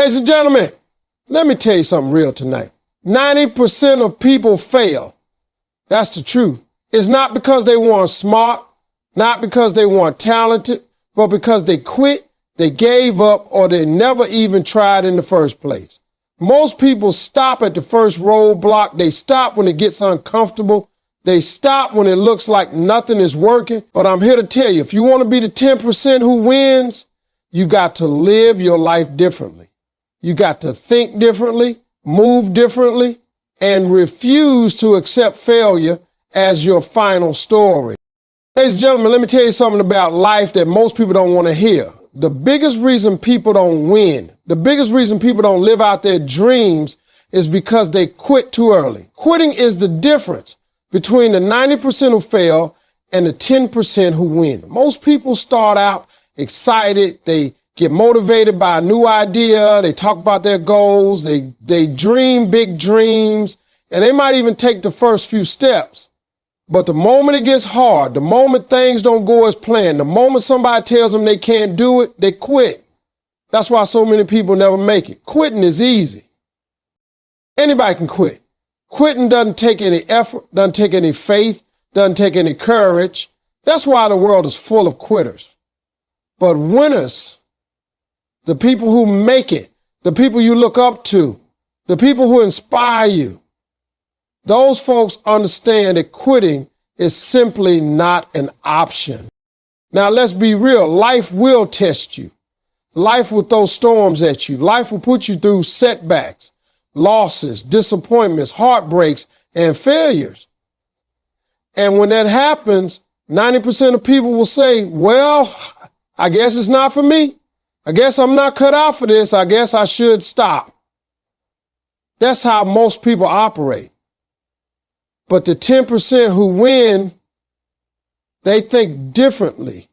Ladies and gentlemen, let me tell you something real tonight. 90% of people fail. That's the truth. It's not because they weren't smart, not because they weren't talented, but because they quit, they gave up, or they never even tried in the first place. Most people stop at the first roadblock. They stop when it gets uncomfortable. They stop when it looks like nothing is working. But I'm here to tell you, if you want to be the 10% who wins, you got to live your life differently. You got to think differently, move differently, and refuse to accept failure as your final story. Ladies and gentlemen, let me tell you something about life that most people don't want to hear. The biggest reason people don't win, the biggest reason people don't live out their dreams is because they quit too early. Quitting is the difference between the 90% who fail and the 10% who win. Most people start out excited. They get motivated by a new idea. They talk about their goals. They dream big dreams, and they might even take the first few steps. But the moment it gets hard, the moment things don't go as planned, the moment somebody tells them they can't do it, they quit. That's why so many people never make it. Quitting is easy. Anybody can quit. Quitting doesn't take any effort, doesn't take any faith, doesn't take any courage. That's why the world is full of quitters. But winners, the people who make it, the people you look up to, the people who inspire you, those folks understand that quitting is simply not an option. Now, let's be real. Life will test you. Life will throw storms at you. Life will put you through setbacks, losses, disappointments, heartbreaks, and failures. And when that happens, 90% of people will say, well, I guess it's not for me. I guess I'm not cut out for this. I guess I should stop. That's how most people operate. But the 10% who win, they think differently.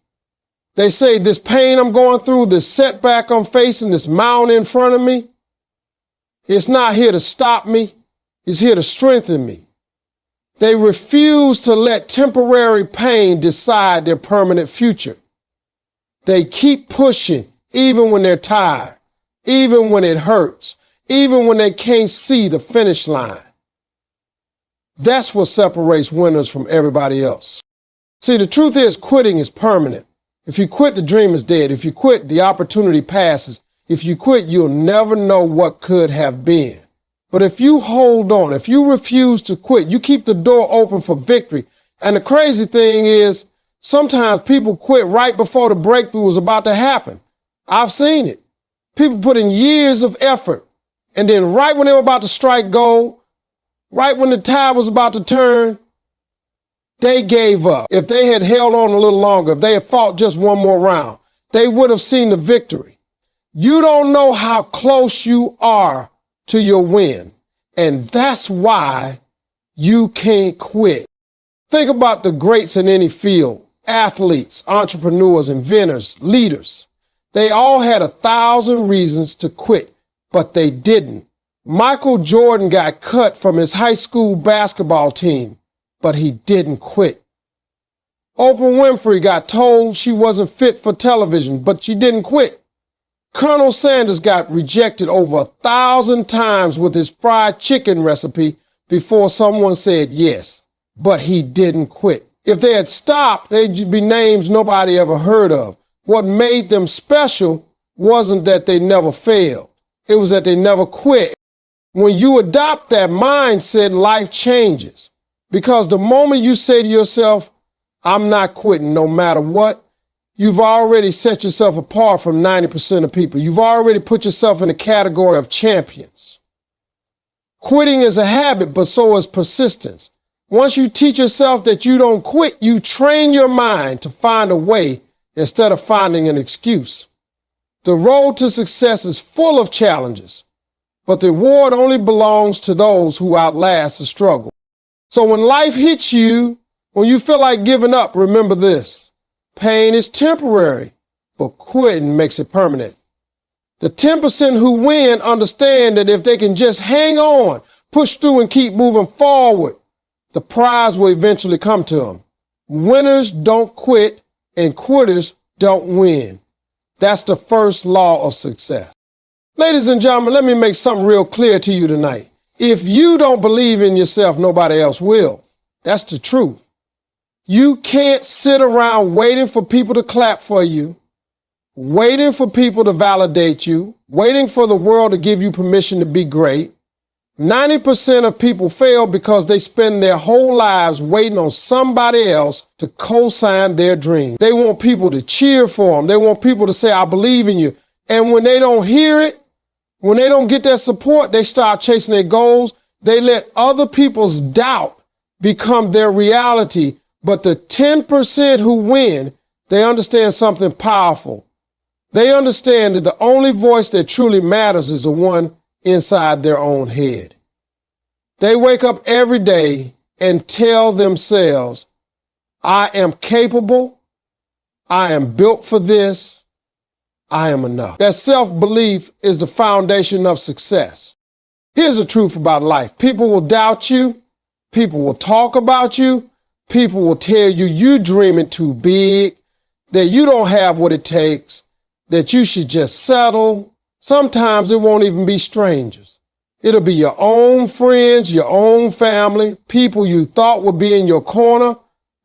They say, this pain I'm going through, this setback I'm facing, this mountain in front of me, it's not here to stop me. It's here to strengthen me. They refuse to let temporary pain decide their permanent future. They keep pushing even when they're tired, even when it hurts, even when they can't see the finish line. That's what separates winners from everybody else. See, the truth is quitting is permanent. If you quit, the dream is dead. If you quit, the opportunity passes. If you quit, you'll never know what could have been. But if you hold on, if you refuse to quit, you keep the door open for victory. And the crazy thing is, sometimes people quit right before the breakthrough is about to happen. I've seen it. People put in years of effort, and then right when they were about to strike gold, right when the tide was about to turn, they gave up. If they had held on a little longer, if they had fought just one more round, they would have seen the victory. You don't know how close you are to your win, and that's why you can't quit. Think about the greats in any field, athletes, entrepreneurs, inventors, leaders. They all had 1,000 reasons to quit, but they didn't. Michael Jordan got cut from his high school basketball team, but he didn't quit. Oprah Winfrey got told she wasn't fit for television, but she didn't quit. Colonel Sanders got rejected over 1,000 times with his fried chicken recipe before someone said yes, but he didn't quit. If they had stopped, they'd be names nobody ever heard of. What made them special wasn't that they never failed. It was that they never quit. When you adopt that mindset, life changes. Because the moment you say to yourself, I'm not quitting no matter what, you've already set yourself apart from 90% of people. You've already put yourself in the category of champions. Quitting is a habit, but so is persistence. Once you teach yourself that you don't quit, you train your mind to find a way instead of finding an excuse. The road to success is full of challenges, but the reward only belongs to those who outlast the struggle. So when life hits you, when you feel like giving up, remember this. Pain is temporary, but quitting makes it permanent. The 10% who win understand that if they can just hang on, push through and keep moving forward, the prize will eventually come to them. Winners don't quit and quitters don't win. That's the first law of success. Ladies and gentlemen, let me make something real clear to you tonight. If you don't believe in yourself, nobody else will. That's the truth. You can't sit around waiting for people to clap for you, waiting for people to validate you, waiting for the world to give you permission to be great. 90% of people fail because they spend their whole lives waiting on somebody else to co-sign their dream. They want people to cheer for them. They want people to say, I believe in you. And when they don't hear it, when they don't get that support, they start chasing their goals. They let other people's doubt become their reality. But the 10% who win, they understand something powerful. They understand that the only voice that truly matters is the one inside their own head. They wake up every day and tell themselves, I am capable, I am built for this, I am enough. That self-belief is the foundation of success. Here's the truth about life. People will doubt you, people will talk about you, people will tell you you're dreaming too big, that you don't have what it takes, that you should just settle. Sometimes it won't even be strangers. It'll be your own friends, your own family, people you thought would be in your corner.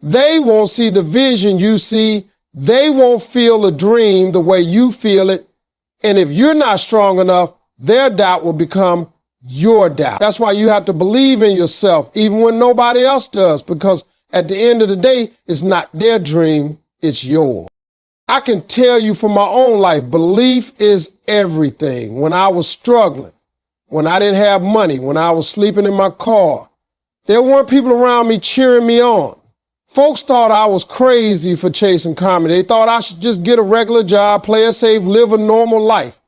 They won't see the vision you see. They won't feel the dream the way you feel it. And if you're not strong enough, their doubt will become your doubt. That's why you have to believe in yourself, even when nobody else does, because at the end of the day, it's not their dream, it's yours. I can tell you from my own life, belief is everything. When I was struggling, when I didn't have money, when I was sleeping in my car, there weren't people around me cheering me on. Folks thought I was crazy for chasing comedy. They thought I should just get a regular job, play it safe, live a normal life.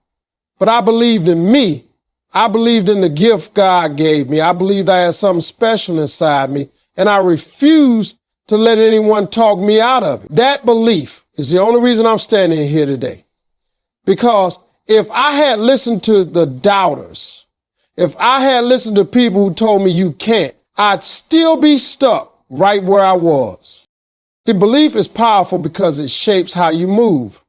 But I believed in me. I believed in the gift God gave me. I believed I had something special inside me, and I refused to let anyone talk me out of it. That belief is the only reason I'm standing here today. Because if I had listened to the doubters, if I had listened to people who told me you can't, I'd still be stuck right where I was. The belief is powerful because it shapes how you move.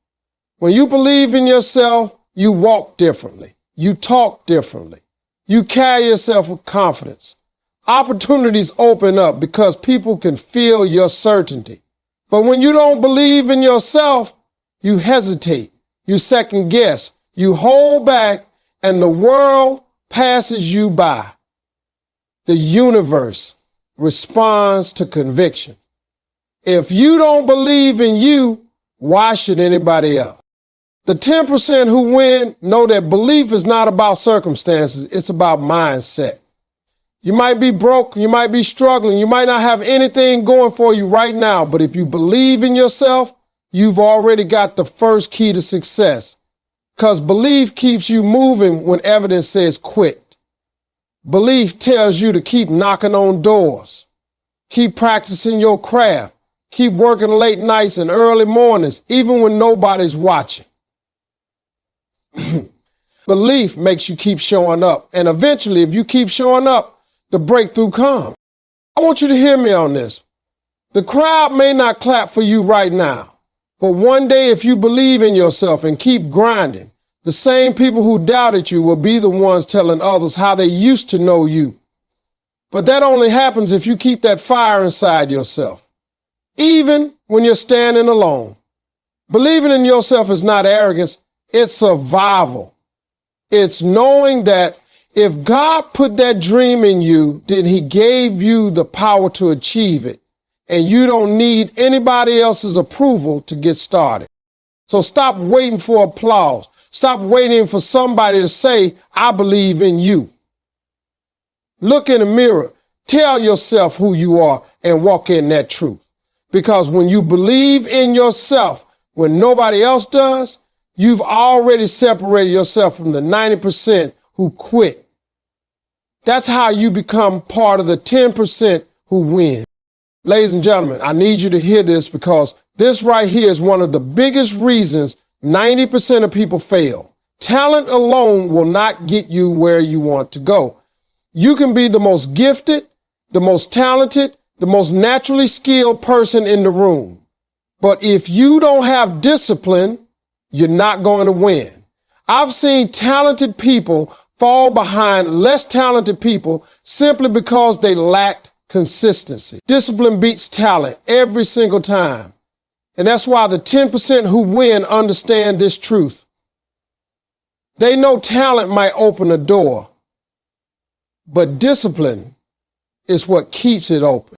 When you believe in yourself, you walk differently. You talk differently. You carry yourself with confidence. Opportunities open up because people can feel your certainty. But when you don't believe in yourself, you hesitate, you second guess, you hold back, and the world passes you by. The universe responds to conviction. If you don't believe in you, why should anybody else? The 10% who win know that belief is not about circumstances, it's about mindset. You might be broke, you might be struggling, you might not have anything going for you right now, but if you believe in yourself, you've already got the first key to success. Because belief keeps you moving when evidence says quit. Belief tells you to keep knocking on doors, keep practicing your craft, keep working late nights and early mornings, even when nobody's watching. Belief makes you keep showing up, and eventually, if you keep showing up, the breakthrough comes. I want you to hear me on this. The crowd may not clap for you right now, but one day if you believe in yourself and keep grinding, the same people who doubted you will be the ones telling others how they used to know you. But that only happens if you keep that fire inside yourself, even when you're standing alone. Believing in yourself is not arrogance, it's survival. It's knowing that if God put that dream in you, then he gave you the power to achieve it. And you don't need anybody else's approval to get started. So stop waiting for applause. Stop waiting for somebody to say, I believe in you. Look in the mirror, tell yourself who you are, and walk in that truth. Because when you believe in yourself, when nobody else does, you've already separated yourself from the 90% who quit. That's how you become part of the 10% who win. Ladies and gentlemen, I need you to hear this because this right here is one of the biggest reasons 90% of people fail. Talent alone will not get you where you want to go. You can be the most gifted, the most talented, the most naturally skilled person in the room. But if you don't have discipline, you're not going to win. I've seen talented people fall behind less talented people simply because they lacked consistency. Discipline beats talent every single time. And that's why the 10% who win understand this truth. They know talent might open a door, but discipline is what keeps it open.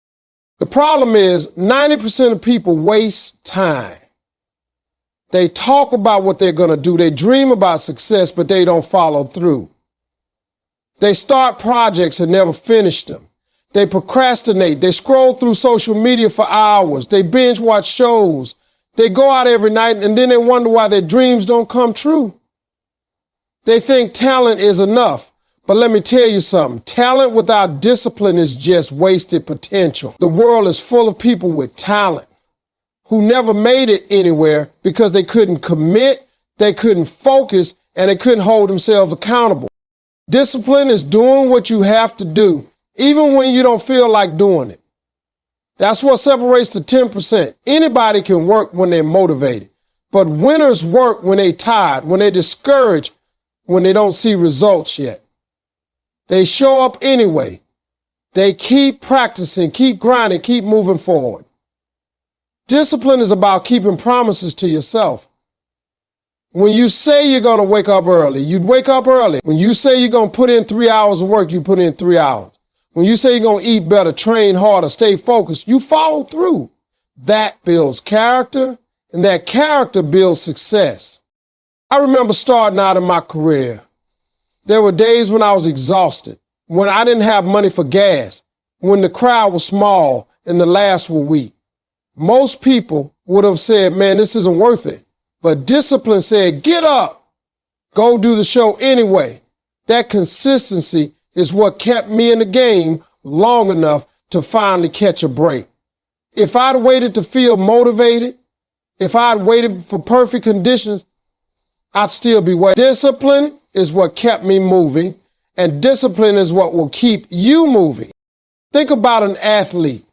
The problem is 90% of people waste time. They talk about what they're going to do. They dream about success, but they don't follow through. They start projects and never finish them. They procrastinate. They scroll through social media for hours. They binge watch shows. They go out every night and then they wonder why their dreams don't come true. They think talent is enough. But let me tell you something. Talent without discipline is just wasted potential. The world is full of people with talent who never made it anywhere because they couldn't commit, they couldn't focus, and they couldn't hold themselves accountable. Discipline is doing what you have to do, even when you don't feel like doing it. That's what separates the 10%. Anybody can work when they're motivated, but winners work when they're tired, when they're discouraged, when they don't see results yet. They show up anyway. They keep practicing, keep grinding, keep moving forward. Discipline is about keeping promises to yourself. When you say you're going to wake up early, you wake up early. When you say you're going to put in 3 hours of work, you put in 3 hours. When you say you're going to eat better, train harder, stay focused, you follow through. That builds character, and that character builds success. I remember starting out in my career. There were days when I was exhausted, when I didn't have money for gas, when the crowd was small and the laughs were weak. Most people would have said, man, this isn't worth it. But discipline said, get up, go do the show anyway. That consistency is what kept me in the game long enough to finally catch a break. If I'd waited to feel motivated, if I'd waited for perfect conditions, I'd still be waiting. Discipline is what kept me moving, and discipline is what will keep you moving. Think about an athlete.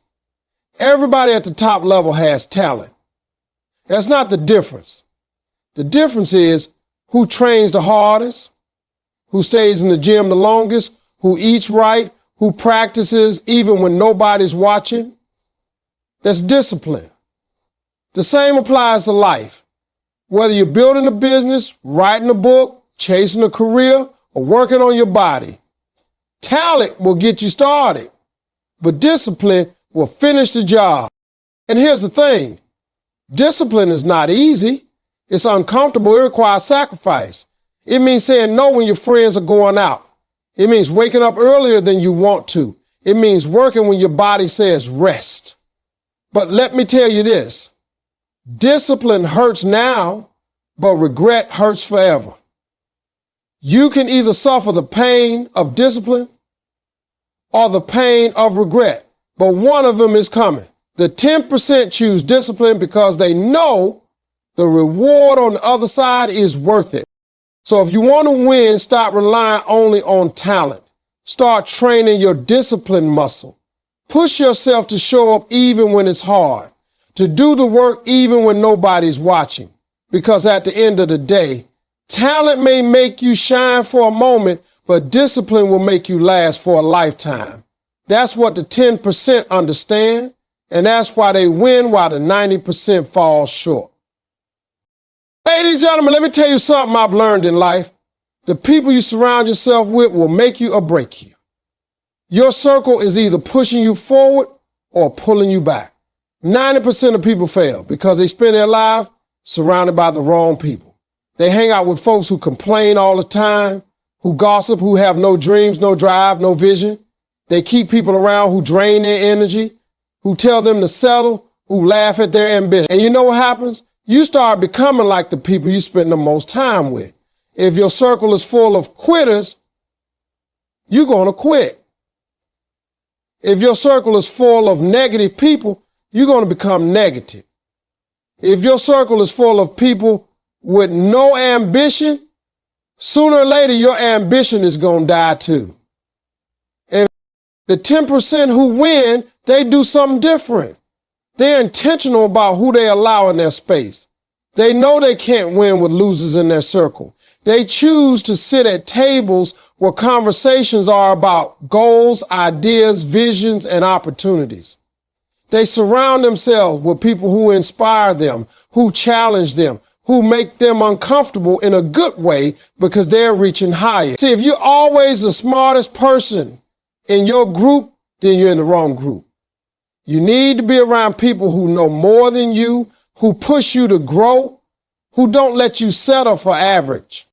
Everybody at the top level has talent. That's not the difference. The difference is who trains the hardest, who stays in the gym the longest, who eats right, who practices even when nobody's watching. That's discipline. The same applies to life. Whether you're building a business, writing a book, chasing a career, or working on your body, talent will get you started, but discipline will finish the job. And here's the thing. Discipline is not easy. It's uncomfortable. It requires sacrifice. It means saying no when your friends are going out. It means waking up earlier than you want to. It means working when your body says rest. But let me tell you this. Discipline hurts now, but regret hurts forever. You can either suffer the pain of discipline or the pain of regret, but one of them is coming. The 10% choose discipline because they know the reward on the other side is worth it. So if you want to win, stop relying only on talent. Start training your discipline muscle. Push yourself to show up even when it's hard, to do the work even when nobody's watching. Because at the end of the day, talent may make you shine for a moment, but discipline will make you last for a lifetime. That's what the 10% understand, and that's why they win while the 90% fall short. Ladies and gentlemen, let me tell you something I've learned in life. The people you surround yourself with will make you or break you. Your circle is either pushing you forward or pulling you back. 90% of people fail because they spend their life surrounded by the wrong people. They hang out with folks who complain all the time, who gossip, who have no dreams, no drive, no vision. They keep people around who drain their energy, who tell them to settle, who laugh at their ambition. And you know what happens? You start becoming like the people you spend the most time with. If your circle is full of quitters, you're going to quit. If your circle is full of negative people, you're going to become negative. If your circle is full of people with no ambition, sooner or later your ambition is going to die too. And the 10% who win, they do something different. They're intentional about who they allow in their space. They know they can't win with losers in their circle. They choose to sit at tables where conversations are about goals, ideas, visions, and opportunities. They surround themselves with people who inspire them, who challenge them, who make them uncomfortable in a good way because they're reaching higher. See, if you're always the smartest person in your group, then you're in the wrong group. You need to be around people who know more than you, who push you to grow, who don't let you settle for average.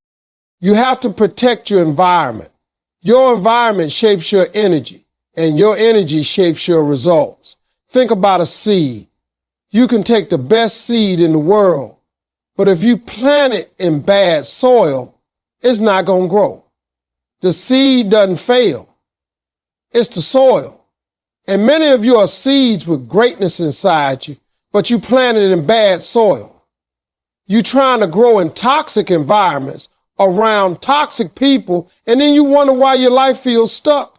You have to protect your environment. Your environment shapes your energy, and your energy shapes your results. Think about a seed. You can take the best seed in the world, but if you plant it in bad soil, it's not going to grow. The seed doesn't fail. It's the soil. And many of you are seeds with greatness inside you, but you planted it in bad soil. You're trying to grow in toxic environments around toxic people, and then you wonder why your life feels stuck.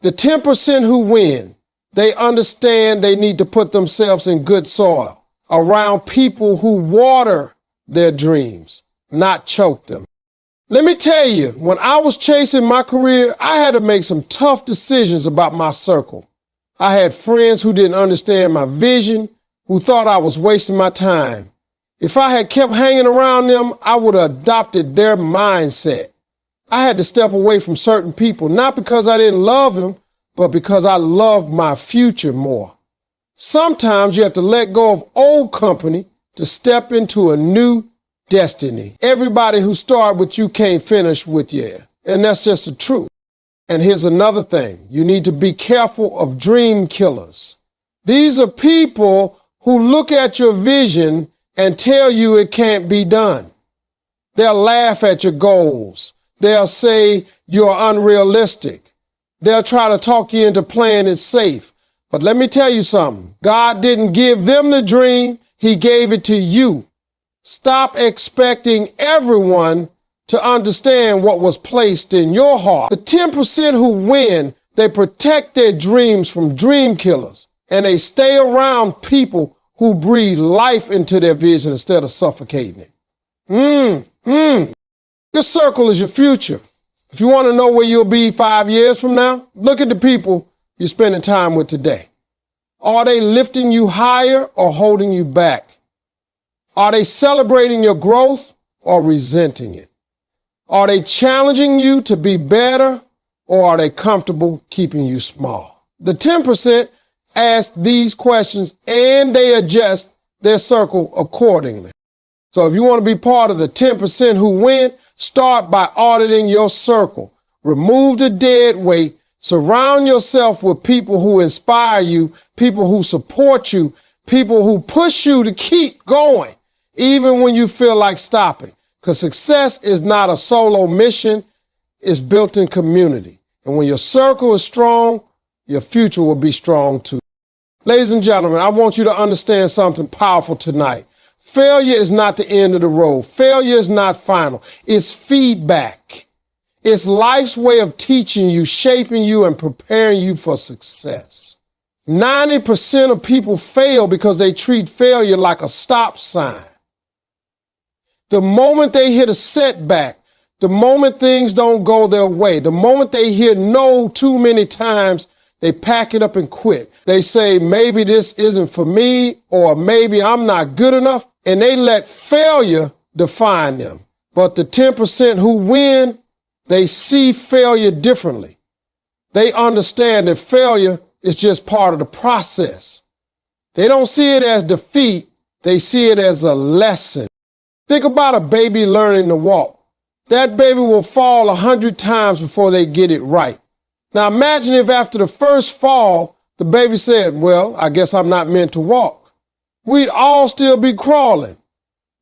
The 10% who win, they understand they need to put themselves in good soil around people who water their dreams, not choke them. Let me tell you, when I was chasing my career, I had to make some tough decisions about my circle. I had friends who didn't understand my vision, who thought I was wasting my time. If I had kept hanging around them, I would have adopted their mindset. I had to step away from certain people, not because I didn't love them, but because I loved my future more. Sometimes you have to let go of old company to step into a new destiny. Everybody who started with you can't finish with you, and that's just the truth. And here's another thing. You need to be careful of dream killers. These are people who look at your vision and tell you it can't be done. They'll laugh at your goals. They'll say you're unrealistic. They'll try to talk you into playing it safe. But let me tell you something. God didn't give them the dream. He gave it to you. Stop expecting everyone to understand what was placed in your heart. The 10% who win, they protect their dreams from dream killers, and they stay around people who breathe life into their vision instead of suffocating it. Your circle is your future. If you want to know where you'll be 5 years from now, look at the people you're spending time with today. Are they lifting you higher or holding you back? Are they celebrating your growth or resenting it? Are they challenging you to be better, or are they comfortable keeping you small? The 10% ask these questions and they adjust their circle accordingly. So if you want to be part of the 10% who win, start by auditing your circle. Remove the dead weight. Surround yourself with people who inspire you, people who support you, people who push you to keep going, even when you feel like stopping. Because success is not a solo mission, it's built in community. And when your circle is strong, your future will be strong too. Ladies and gentlemen, I want you to understand something powerful tonight. Failure is not the end of the road. Failure is not final. It's feedback. It's life's way of teaching you, shaping you, and preparing you for success. 90% of people fail because they treat failure like a stop sign. The moment they hit a setback, the moment things don't go their way, the moment they hear no too many times, they pack it up and quit. They say, maybe this isn't for me, or maybe I'm not good enough, and they let failure define them. But the 10% who win, they see failure differently. They understand that failure is just part of the process. They don't see it as defeat, they see it as a lesson. Think about a baby learning to walk. That baby will fall 100 times before they get it right. Now imagine if after the first fall, the baby said, well, I guess I'm not meant to walk. We'd all still be crawling.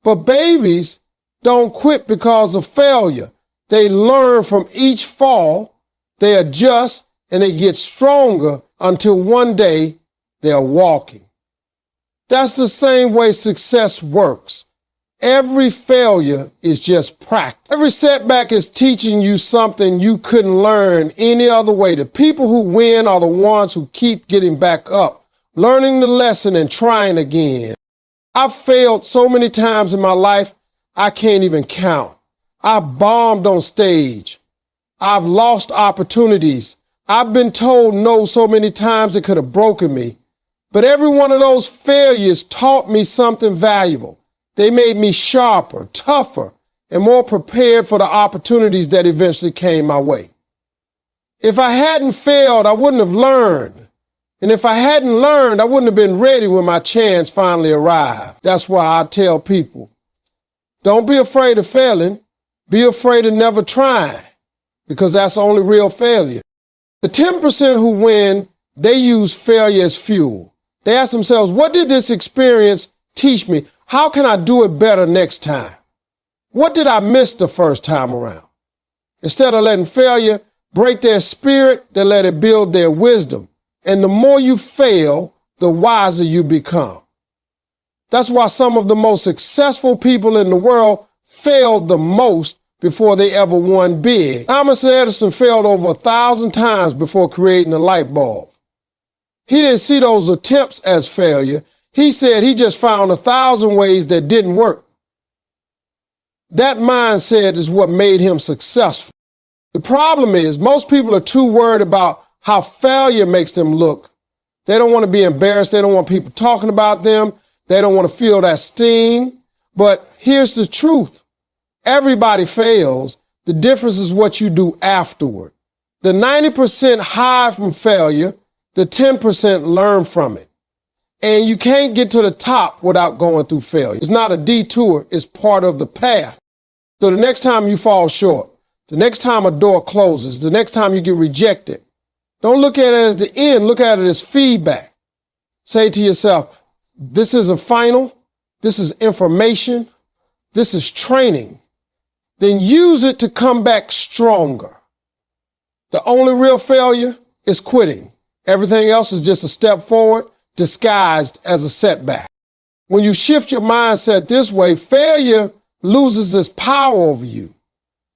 But babies don't quit because of failure. They learn from each fall, they adjust, and they get stronger until one day they're walking. That's the same way success works. Every failure is just practice. Every setback is teaching you something you couldn't learn any other way. The people who win are the ones who keep getting back up, learning the lesson and trying again. I've failed so many times in my life, I can't even count. I bombed on stage. I've lost opportunities. I've been told no so many times it could have broken me. But every one of those failures taught me something valuable. They made me sharper, tougher, and more prepared for the opportunities that eventually came my way. If I hadn't failed, I wouldn't have learned. And if I hadn't learned, I wouldn't have been ready when my chance finally arrived. That's why I tell people, don't be afraid of failing. Be afraid of never trying, because that's the only real failure. The 10% who win, they use failure as fuel. They ask themselves, what did this experience teach me? How can I do it better next time? What did I miss the first time around? Instead of letting failure break their spirit, they let it build their wisdom. And the more you fail, the wiser you become. That's why some of the most successful people in the world failed the most before they ever won big. Thomas Edison failed over 1,000 times before creating the light bulb. He didn't see those attempts as failure. He said he just found 1,000 ways that didn't work. That mindset is what made him successful. The problem is most people are too worried about how failure makes them look. They don't want to be embarrassed. They don't want people talking about them. They don't want to feel that sting. But here's the truth. Everybody fails. The difference is what you do afterward. The 90% hide from failure. The 10% learn from it. And you can't get to the top without going through failure. It's not a detour. It's part of the path. So the next time you fall short, the next time a door closes, the next time you get rejected, don't look at it as the end. Look at it as feedback. Say to yourself, this isn't final. This is information. This is training. Then use it to come back stronger. The only real failure is quitting. Everything else is just a step forward disguised as a setback. When you shift your mindset this way, failure loses its power over you.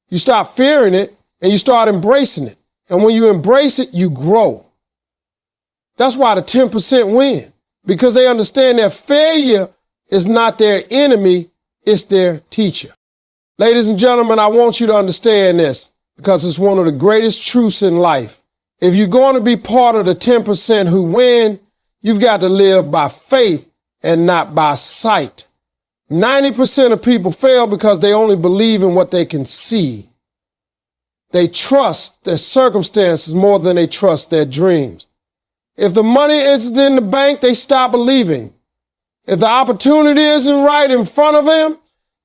You stop fearing it and you start embracing it. And when you embrace it, you grow. That's why the 10% win, because they understand that failure is not their enemy, it's their teacher. Ladies and gentlemen, I want you to understand this because it's one of the greatest truths in life. If you're going to be part of the 10% who win, you've got to live by faith and not by sight. 90% of people fail because they only believe in what they can see. They trust their circumstances more than they trust their dreams. If the money isn't in the bank, they stop believing. If the opportunity isn't right in front of them,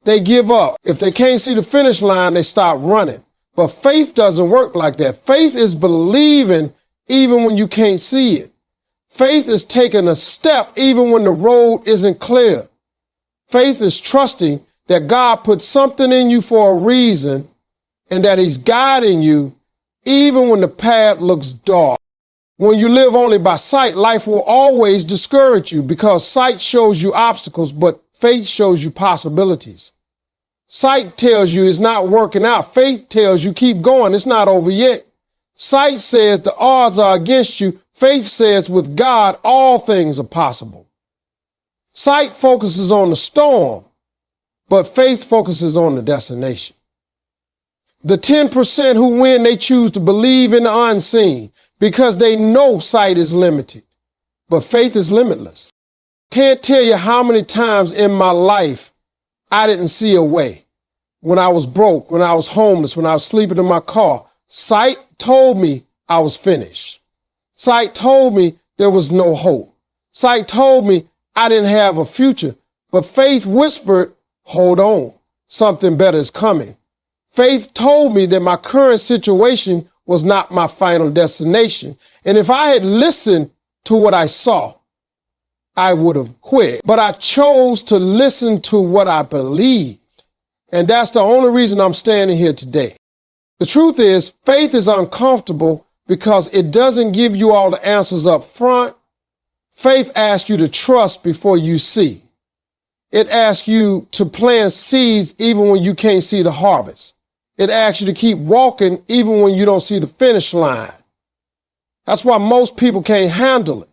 they give up. If they can't see the finish line, they stop running. But faith doesn't work like that. Faith is believing even when you can't see it. Faith is taking a step even when the road isn't clear. Faith is trusting that God put something in you for a reason and that he's guiding you even when the path looks dark. When you live only by sight, life will always discourage you because sight shows you obstacles, but faith shows you possibilities. Sight tells you it's not working out. Faith tells you keep going. It's not over yet. Sight says the odds are against you. Faith says with God, all things are possible. Sight focuses on the storm, but faith focuses on the destination. The 10% who win, they choose to believe in the unseen because they know sight is limited, but faith is limitless. Can't tell you how many times in my life I didn't see a way. When I was broke, when I was homeless, when I was sleeping in my car, sight told me I was finished. Sight told me there was no hope. Sight told me I didn't have a future, but faith whispered, hold on, something better is coming. Faith told me that my current situation was not my final destination. And if I had listened to what I saw, I would have quit. But I chose to listen to what I believed. And that's the only reason I'm standing here today. The truth is, faith is uncomfortable because it doesn't give you all the answers up front. Faith asks you to trust before you see. It asks you to plant seeds even when you can't see the harvest. It asks you to keep walking even when you don't see the finish line. That's why most people can't handle it.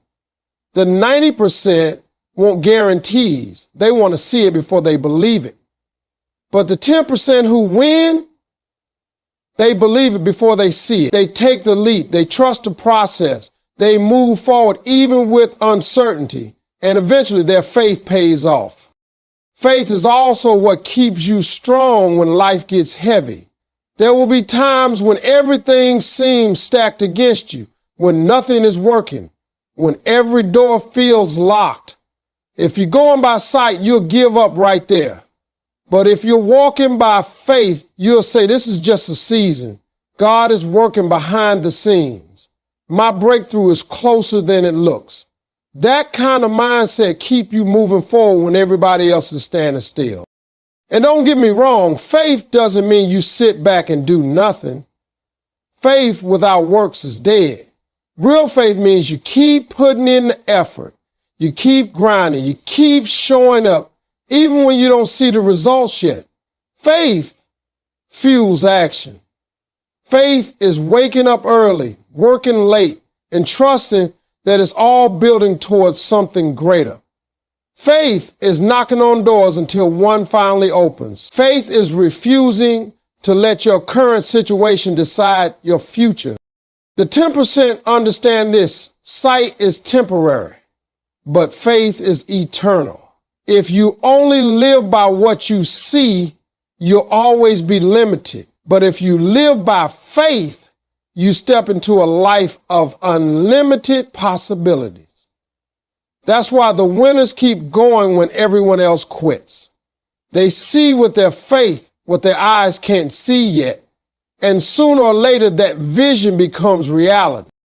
The 90% want guarantees. They want to see it before they believe it. But the 10% who win, they believe it before they see it. They take the leap. They trust the process. They move forward even with uncertainty. And eventually their faith pays off. Faith is also what keeps you strong when life gets heavy. There will be times when everything seems stacked against you, when nothing is working, when every door feels locked. If you're going by sight, you'll give up right there. But if you're walking by faith, you'll say, this is just a season. God is working behind the scenes. My breakthrough is closer than it looks. That kind of mindset keeps you moving forward when everybody else is standing still. And don't get me wrong, faith doesn't mean you sit back and do nothing. Faith without works is dead. Real faith means you keep putting in the effort. You keep grinding. You keep showing up, even when you don't see the results yet. Faith fuels action. Faith is waking up early, working late, and trusting that it's all building towards something greater. Faith is knocking on doors until one finally opens. Faith is refusing to let your current situation decide your future. The 10% understand this. Sight is temporary, but faith is eternal. If you only live by what you see, you'll always be limited. But if you live by faith, you step into a life of unlimited possibilities. That's why the winners keep going when everyone else quits. They see with their faith what their eyes can't see yet. And sooner or later, that vision becomes reality.